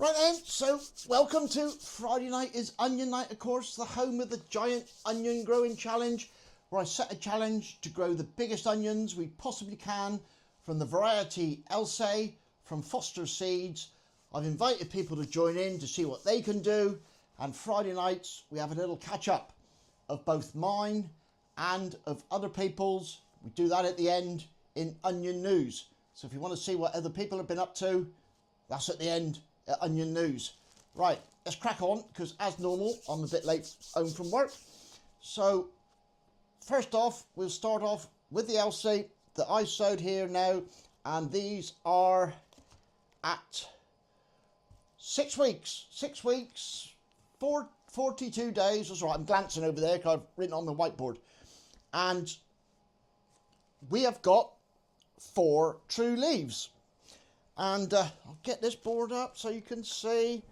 Right then, so welcome to Friday night is Onion Night, of course, the home of the giant onion growing challenge, where I set a challenge to grow the biggest onions we possibly can from the variety Elsay from Foster Seeds. I've invited people to join in to see what they can do, and Friday nights we have a little catch up of both mine and of other people's. We do that at the end in Onion News. So if you want to see what other people have been up to, that's at the end at Onion News. Right, let's crack on, because as normal, I'm a bit late home from work. So first off, we'll start off with the Elsay that I sowed here now, and these are at 6 weeks. 6 weeks, 42 days. That's right, I'm glancing over there because I've written on the whiteboard. And we have got 4 true leaves. And I'll get this board up so you can see.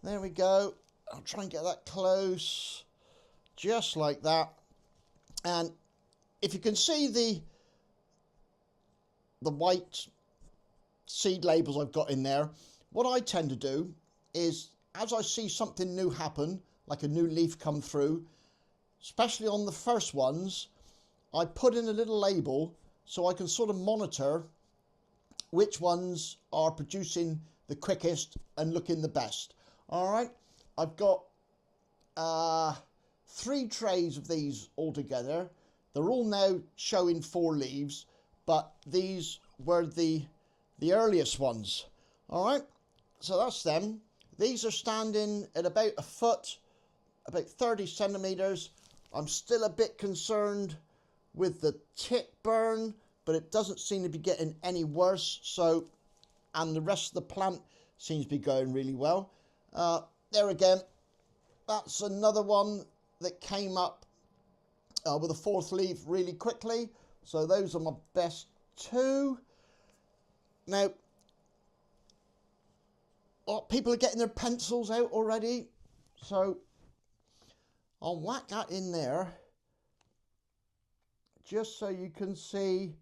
There we go. I'll try and get that close, just like that. And if you can see the white seed labels I've got in there, what I tend to do is, as I see something new happen, like a new leaf come through, especially on the first ones, I put in a little label so I can sort of monitor which ones are producing the quickest and looking the best. All right, I've got 3 trays of these all together. They're all now showing 4 leaves, but these were the earliest ones. All right, so that's them. These are standing at about a foot, about 30 centimeters. I'm still a bit concerned with the tip burn, but it doesn't seem to be getting any worse. So, and the rest of the plant seems to be going really well. There again, that's another one that came up with a 4th leaf really quickly. So those are my best 2. Now, people are getting their pencils out already. So I'll whack that in there just so you can see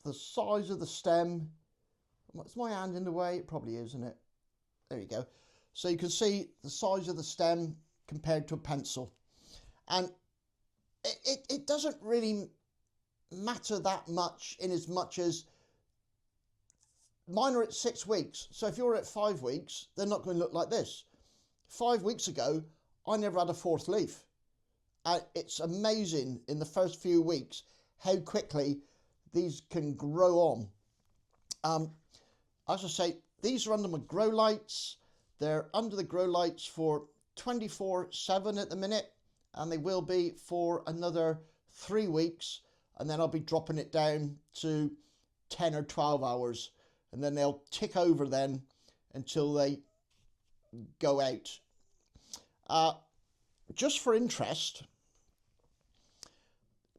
the size of the stem. Is my hand in the way? It probably is, isn't it? There you go. So you can see the size of the stem compared to a pencil. And it doesn't really matter that much, in as much as mine are at 6 weeks. So if you're at 5 weeks, they're not going to look like this. 5 weeks ago, I never had a 4th leaf. It's amazing in the first few weeks how quickly these can grow on. As I say, these are under my grow lights. They're under the grow lights for 24/7 at the minute, and they will be for another 3 weeks, and then I'll be dropping it down to 10 or 12 hours, and then they'll tick over then until they go out. Just for interest,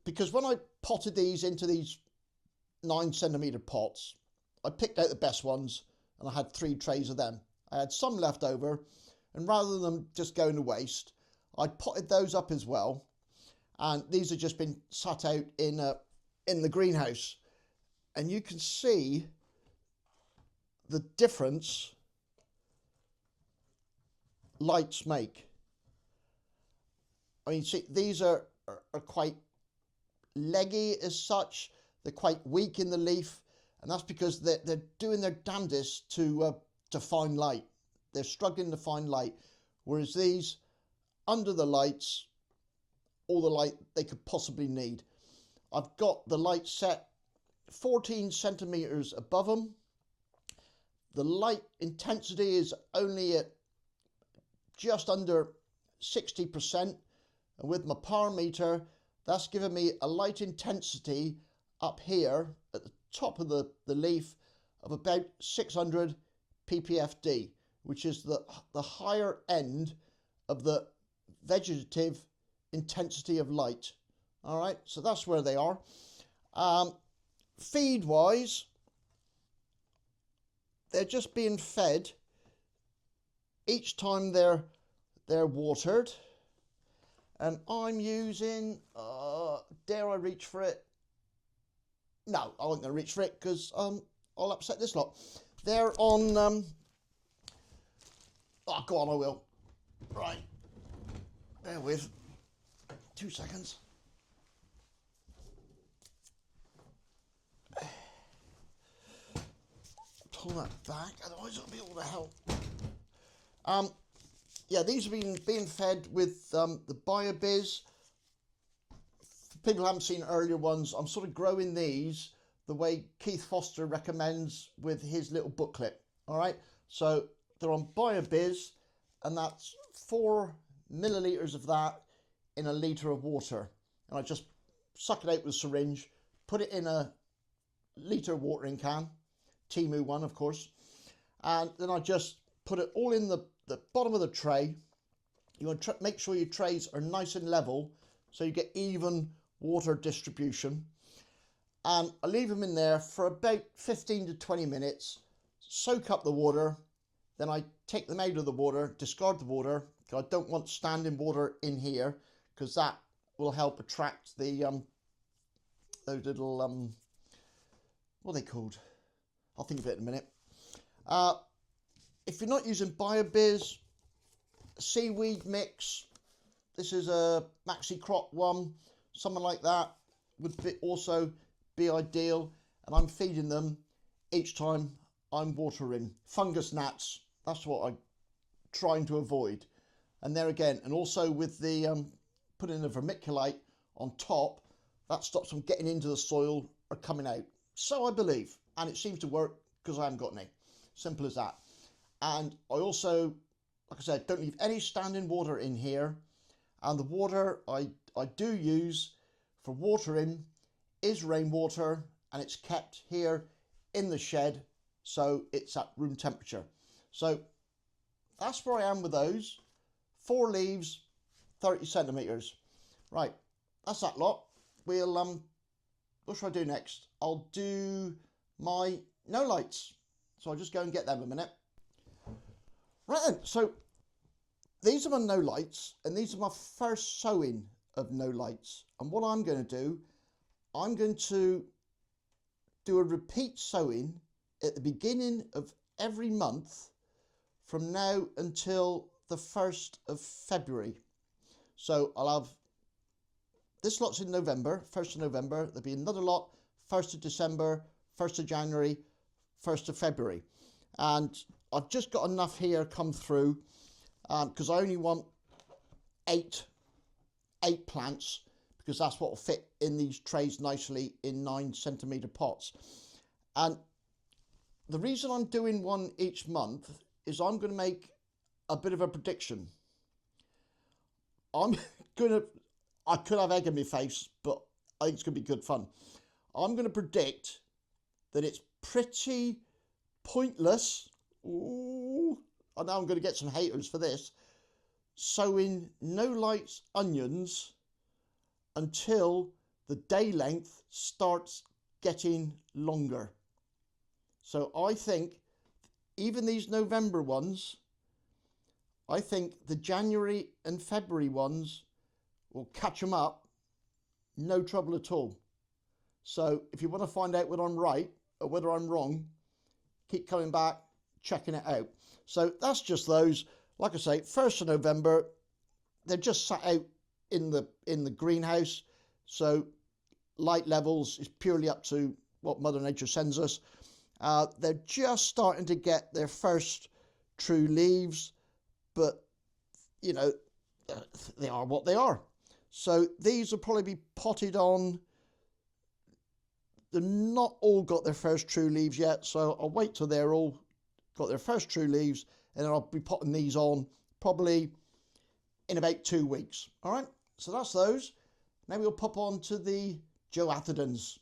because when I potted these into these 9 centimeter pots, I picked out the best ones, and I had 3 trays of them. I had some left over, and rather than them just going to waste, I potted those up as well. And these have just been sat out in the greenhouse, and you can see the difference lights make. I mean, see, these are quite leggy as such. They're quite weak in the leaf, and that's because they're doing their damnedest to find light. They're struggling to find light, whereas these, under the lights, all the light they could possibly need. I've got the light set 14 centimeters above them. The light intensity is only at just under 60%, and with my power meter, that's given me a light intensity up here at the top of the leaf of about 600 ppfd, which is the higher end of the vegetative intensity of light. All right, so that's where they are. Feed wise, they're just being fed each time they're watered, and I'm using, dare I reach for it? No, I won't reach for it because I'll upset this lot. They're on Oh, go on, I will. Right. Bear with. 2 seconds. Pull that back, otherwise it'll be all the hell. Yeah, these have been being fed with the BioBiz. For people who haven't seen earlier ones, I'm sort of growing these the way Keith Foster recommends with his little booklet. All right, so they're on BioBiz, and that's 4 millilitres of that in a litre of water. And I just suck it out with a syringe, put it in a litre watering can, Timu one, of course, and then I just put it all in the bottom of the tray. You want to make sure your trays are nice and level so you get even water distribution. And I leave them in there for about 15 to 20 minutes, soak up the water, then I take them out of the water, discard the water. I don't want standing water in here because that will help attract the those little what are they called? I'll think of it in a minute. If you're not using BioBiz, seaweed mix, this is a maxi crop one, something like that would also be ideal. And I'm feeding them each time I'm watering. Fungus gnats, that's what I'm trying to avoid. And there again, and also with the putting the vermiculite on top, that stops them getting into the soil or coming out. So I believe, and it seems to work because I haven't got any. Simple as that. And I also, like I said, don't leave any standing water in here. And the water I do use for watering is rainwater, and it's kept here in the shed, so it's at room temperature. So that's where I am with those. 4 leaves, 30 centimetres. Right, that's that lot. We'll, what should I do next? I'll do my no lights. So I'll just go and get them a minute. Right then, so these are my no lights, and these are my first sowing of no lights. And what I'm going to do, I'm going to do a repeat sowing at the beginning of every month from now until the 1st of February. So I'll have this lot's in November, 1st of November. There'll be another lot, 1st of December, 1st of January, 1st of February. And I've just got enough here come through because I only want eight plants, because that's what will fit in these trays nicely in 9 centimetre pots. And the reason I'm doing one each month is I'm going to make a bit of a prediction. I could have egg in my face, but I think it's going to be good fun. I'm going to predict that it's pretty pointless. Ooh, I know I'm going to get some haters for this. Sowing no lights onions until the day length starts getting longer. So I think even these November ones, I think the January and February ones will catch them up, no trouble at all. So if you want to find out whether I'm right or whether I'm wrong, keep coming back, checking it out. So that's just those. Like I say, 1st of November, they're just sat out in the greenhouse. So light levels is purely up to what Mother Nature sends us. They're just starting to get their first true leaves, but you know, they are what they are. So these will probably be potted on. They're not all got their first true leaves yet, so I'll wait till they're all got their first true leaves, and then I'll be potting these on probably in about 2 weeks. All right, so that's those. Now we'll pop on to the Joeathans.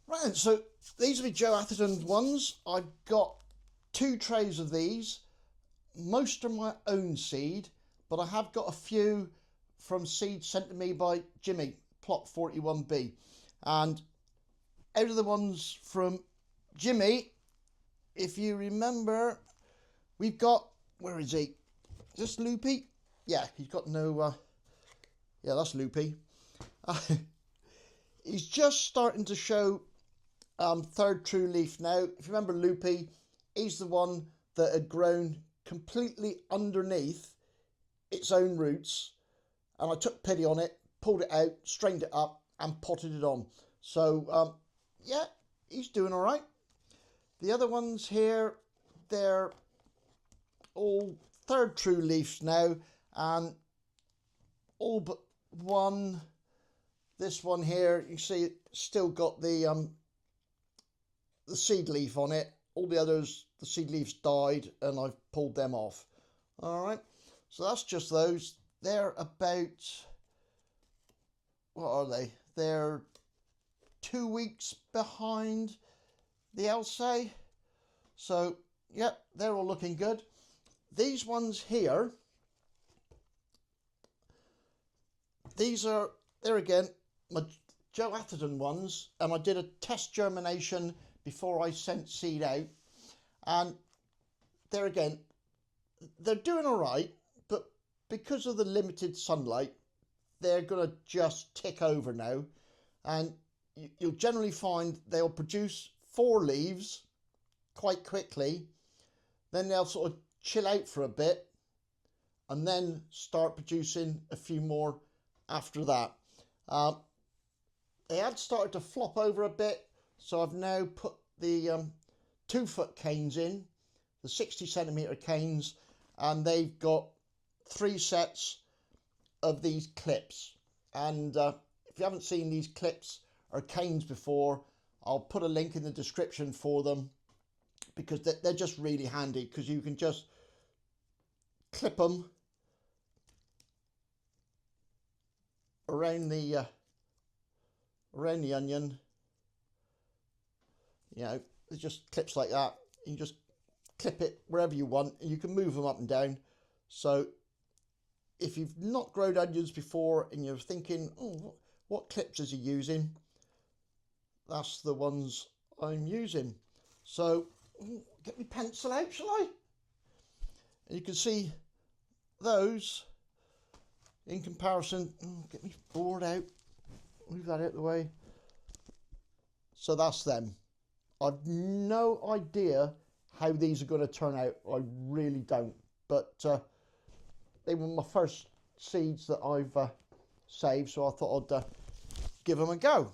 Right, so these are the Joeathan ones. I've got 2 trays of these. Most are my own seed, but I have got a few from seed sent to me by Jimmy, plot 41B. And out of the ones from Jimmy, if you remember, we've got, where is he? Is this Loopy? Yeah, he's got no, yeah, that's Loopy. He's just starting to show 3rd true leaf now. If you remember Loopy, he's the one that had grown completely underneath its own roots, and I took pity on it, pulled it out, strained it up and potted it on. So yeah, he's doing all right. The other ones here, they're all third true leaves now, and all but one, this one here, you see it still got the seed leaf on it. All the others, the seed leaves died and I've pulled them off. All right, so that's just those. They're about, what are they? They're 2 weeks behind the Elsay. So, yep, they're all looking good. These ones here, they're again my Joeathan ones, and I did a test germination before I sent seed out, and they're doing all right, but because of the limited sunlight, they're going to just tick over now, and you'll generally find they'll produce 4 leaves quite quickly, then they'll sort of chill out for a bit and then start producing a few more after that. They had started to flop over a bit, so I've now put the 2-foot canes in, the 60-centimetre canes, and they've got 3 sets of these clips. And if you haven't seen these clips or canes before, I'll put a link in the description for them, because they're just really handy, because you can just clip them around the onion. You know, it's just clips like that. You can just clip it wherever you want, and you can move them up and down. So if you've not grown onions before and you're thinking, oh, what clips is he using, that's the ones I'm using. So get my pencil out, shall I? And you can see those in comparison. Get my board out, move that out of the way. So that's them. I've no idea how these are going to turn out. I really don't. But they were my first seeds that I've saved, so I thought I'd give them a go.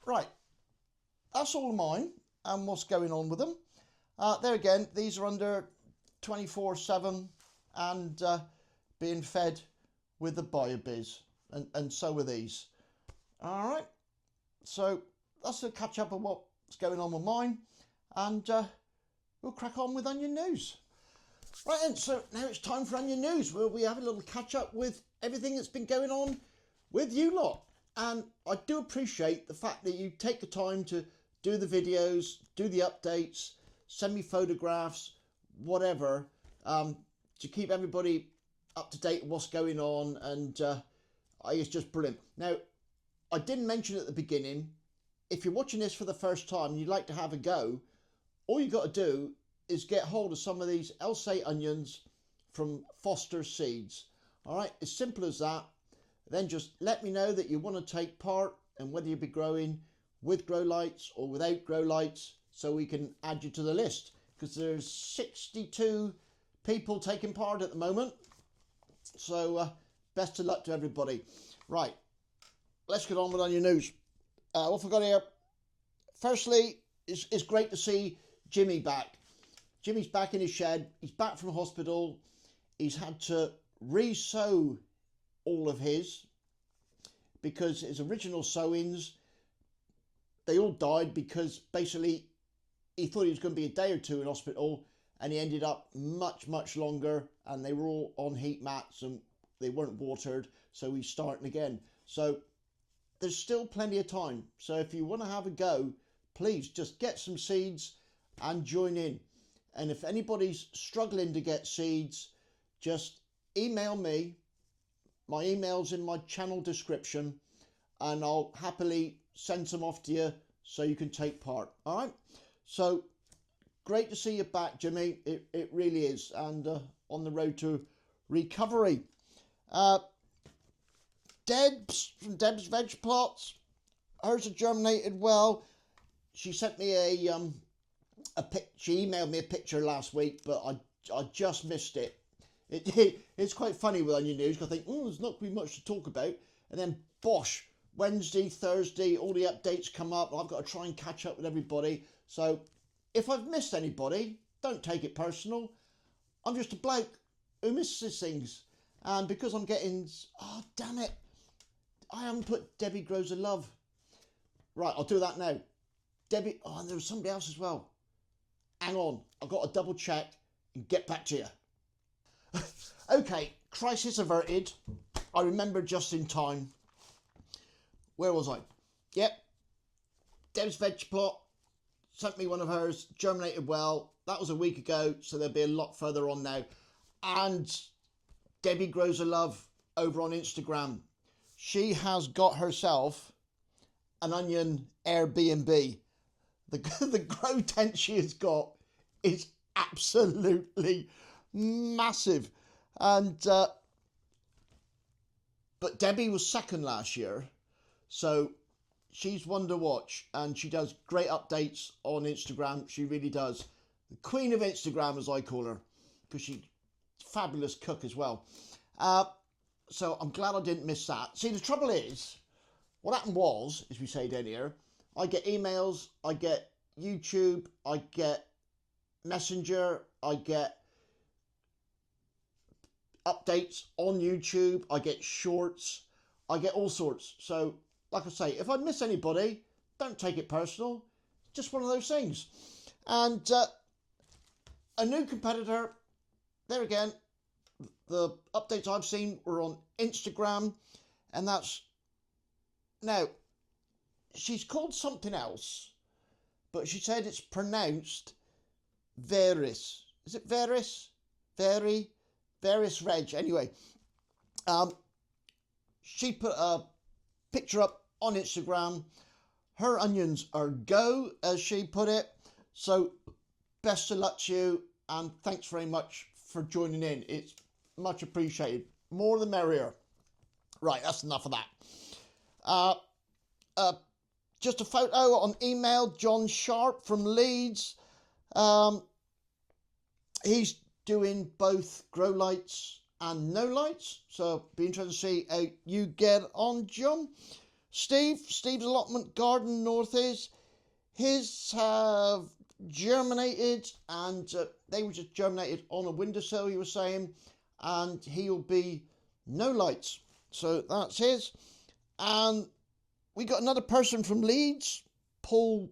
Right, that's all mine and what's going on with them. There again, these are under 24/7 and being fed with the BioBiz, and so are these. All right, so that's a catch up of what's going on with mine, and we'll crack on with onion news. Right then, so now it's time for onion news, where we have a little catch up with everything that's been going on with you lot. And I do appreciate the fact that you take the time to do the videos, do the updates, send me photographs, whatever, to keep everybody up to date with what's going on, and it's just brilliant. Now, I didn't mention at the beginning, if you're watching this for the first time and you'd like to have a go, all you got to do is get hold of some of these Elsay onions from Foster Seeds. All right, as simple as that. Then just let me know that you want to take part, and whether you be growing with grow lights or without grow lights, so we can add you to the list, because there's 62 people taking part at the moment. So best of luck to everybody. Right, let's get on with onion news. What have I got here? Firstly, it's great to see Jimmy back. Jimmy's back in his shed. He's back from hospital. He's had to re-sow all of his, because his original sowings, they all died, because basically he thought he was going to be a day or two in hospital, and he ended up much longer, and they were all on heat mats and they weren't watered, so he's starting again. So there's still plenty of time. So if you want to have a go, please just get some seeds and join in. And if anybody's struggling to get seeds, just email me. My email's in my channel description, and I'll happily send some off to you so you can take part. All right, so great to see you back, Jimmy. It really is, and on the road to recovery. Debs from Deb's Veg Plots, hers have germinated well. She sent me she emailed me a picture last week, but I just missed it. It's quite funny with Onion News, because I think, there's not going to be much to talk about. And then, bosh, Wednesday, Thursday, all the updates come up. I've got to try and catch up with everybody. So if I've missed anybody, don't take it personal. I'm just a bloke who misses things. And because I'm getting... Oh, damn it. I haven't put Debbie Grows a Love. Right, I'll do that now. Debbie... Oh, and there was somebody else as well. Hang on. I've got to double check and get back to you. Okay, crisis averted. I remember just in time. Where was I? Yep. Deb's veg plot sent me one of hers, germinated well. That was a week ago, so they'll be a lot further on now. And Debbie Grows a Love over on Instagram. She has got herself an onion Airbnb. The grow tent she has got is absolutely massive. And but Debbie was second last year, so she's one to watch, and she does great updates on Instagram. She really does. The queen of Instagram, as I call her, because she's a fabulous cook as well. So I'm glad I didn't miss that. See, the trouble is, what happened was, as we say down here, I get emails, I get YouTube, I get Messenger, I get updates on YouTube, I get shorts, I get all sorts. So, like I say, if I miss anybody, don't take it personal. Just one of those things. And a new competitor, there again, the updates I've seen were on Instagram, and that's... Now, she's called something else, but she said it's pronounced Veris. Is it Veris? Veris Reg. Anyway, she put a picture up on Instagram. Her onions are go, as she put it. So, best of luck to you, and thanks very much for joining in. It's much appreciated. More the merrier. Right, that's enough of that. Just a photo on email. John Sharp from Leeds. He's doing both grow lights and no lights, so be interested to see how you get on, John. Steve's allotment garden north is his have germinated, and they were just germinated on a windowsill, he was saying, and he'll be no lights, so that's his. And we got another person from Leeds, Paul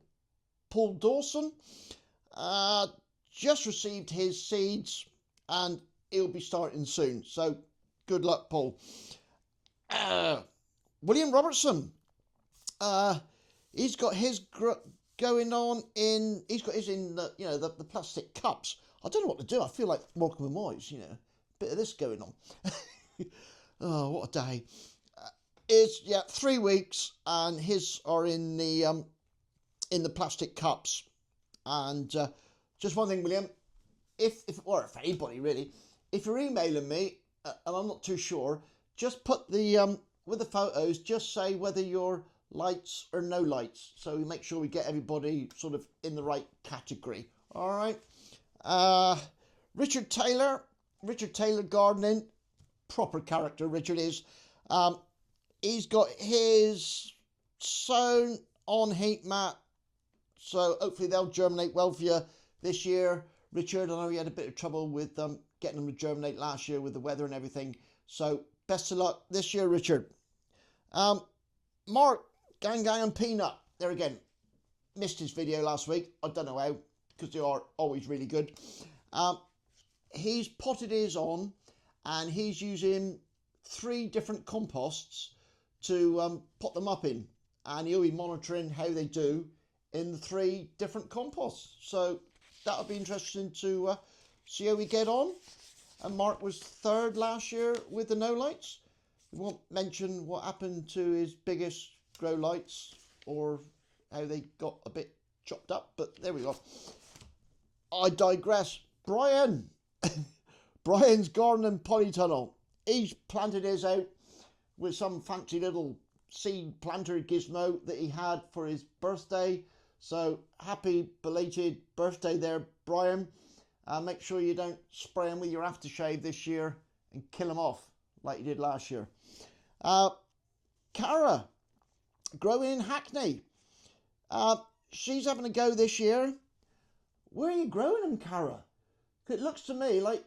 Dawson, just received his seeds, and he'll be starting soon. So good luck, Paul. William Robertson, he's got his going on in. He's got his in the plastic cups. I don't know what to do. I feel like Morecambe and Wise, bit of this going on. Oh, what a day! It's 3 weeks, and his are in the plastic cups. And just one thing, William, if for anybody really, if you're emailing me and I'm not too sure, just put the with the photos, just say whether you're lights or no lights, so we make sure we get everybody sort of in the right category. All right. Richard Taylor Gardening, proper character Richard is. He's got his sown on heat mat, so hopefully they'll germinate well for you this year. Richard, I know he had a bit of trouble with getting them to germinate last year with the weather and everything. So best of luck this year, Richard. Mark, Gang and Peanut, there again, missed his video last week. I don't know how, because they are always really good. He's potted his on, and he's using 3 different composts to pot them up in, and he'll be monitoring how they do in the 3 different composts. So that'll be interesting to see how we get on. And Mark was 3rd last year with the no lights. We won't mention what happened to his biggest grow lights or how they got a bit chopped up, but there we go. I digress. Brian, Brian's garden and polytunnel. He's planted his out with some fancy little seed planter gizmo that he had for his birthday. So happy belated birthday there, Brian. Make sure you don't spray them with your aftershave this year and kill them off like you did last year. Cara, growing in Hackney. She's having a go this year. Where are you growing them, Cara? It looks to me like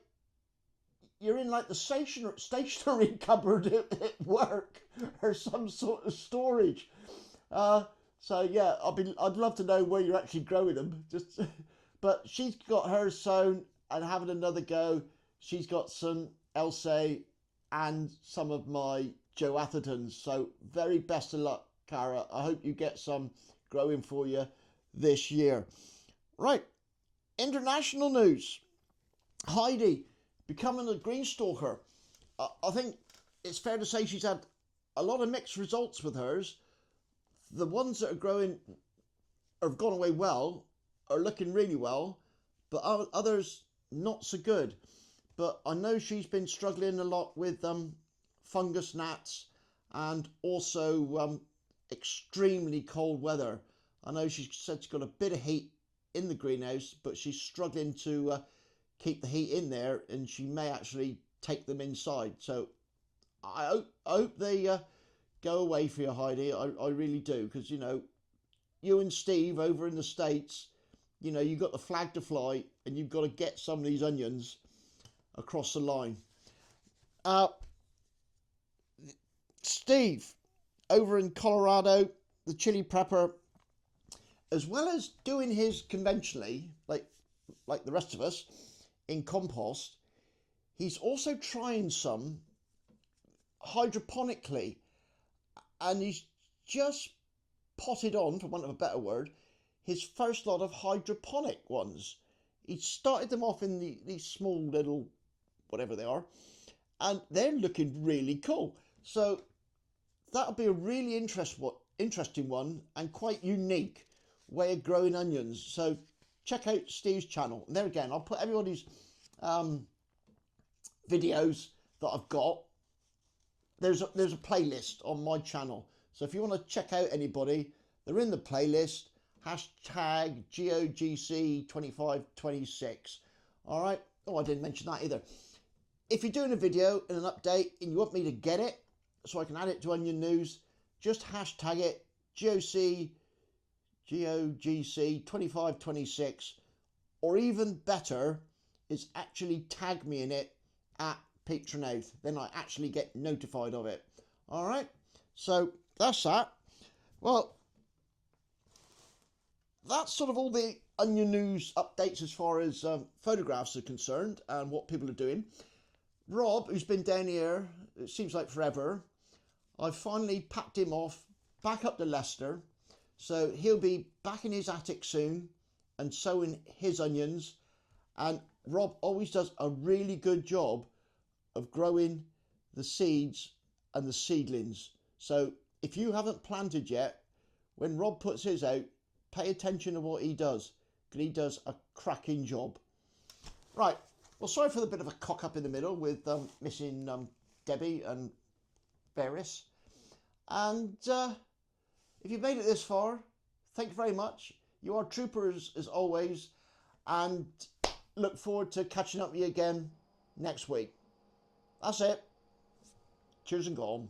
you're in like the stationery cupboard at work or some sort of storage. So yeah, I'd love to know where you're actually growing them. But she's got hers sown and having another go. She's got some Elsa and some of my Joeathans. So very best of luck, Cara. I hope you get some growing for you this year. Right, international news. Heidi becoming a green stalker. I think it's fair to say she's had a lot of mixed results with hers. The ones that are growing have gone away well, are looking really well, but others not so good. But I know she's been struggling a lot with fungus gnats and also extremely cold weather. I know she said she's got a bit of heat in the greenhouse, but she's struggling to keep the heat in there, and she may actually take them inside. So I hope they go away for you, Heidi. I really do, because, you know, you and Steve over in the States, you know, you've got the flag to fly, and you've got to get some of these onions across the line. Steve, over in Colorado, the chili prepper, as well as doing his conventionally, like the rest of us, in compost, he's also trying some hydroponically, and he's just potted on, for want of a better word, his first lot of hydroponic ones. He started them off in these small little, whatever they are, and they're looking really cool. So that'll be a really interesting one and quite unique way of growing onions. So check out Steve's channel. And there again, I'll put everybody's videos that I've got. There's a playlist on my channel. So if you want to check out anybody, they're in the playlist. Hashtag GOGC2526. All right. Oh, I didn't mention that either. If you're doing a video and an update and you want me to get it so I can add it to Onion News, just hashtag it GOGC2526, or even better is actually tag me in it at Patronate. Then I actually get notified of it. All right, so that's that. Well, that's sort of all the Onion News updates as far as photographs are concerned and what people are doing. Rob, who's been down here, it seems like forever, I've finally packed him off back up to Leicester. So he'll be back in his attic soon and sowing his onions. And Rob always does a really good job of growing the seeds and the seedlings. So if you haven't planted yet, when Rob puts his out, pay attention to what he does, because he does a cracking job. Right, well, sorry for the bit of a cock up in the middle with missing Debbie and Varys. And if you've made it this far, thank you very much. You are troopers as always, and look forward to catching up with you again next week. That's it. Cheers and gone.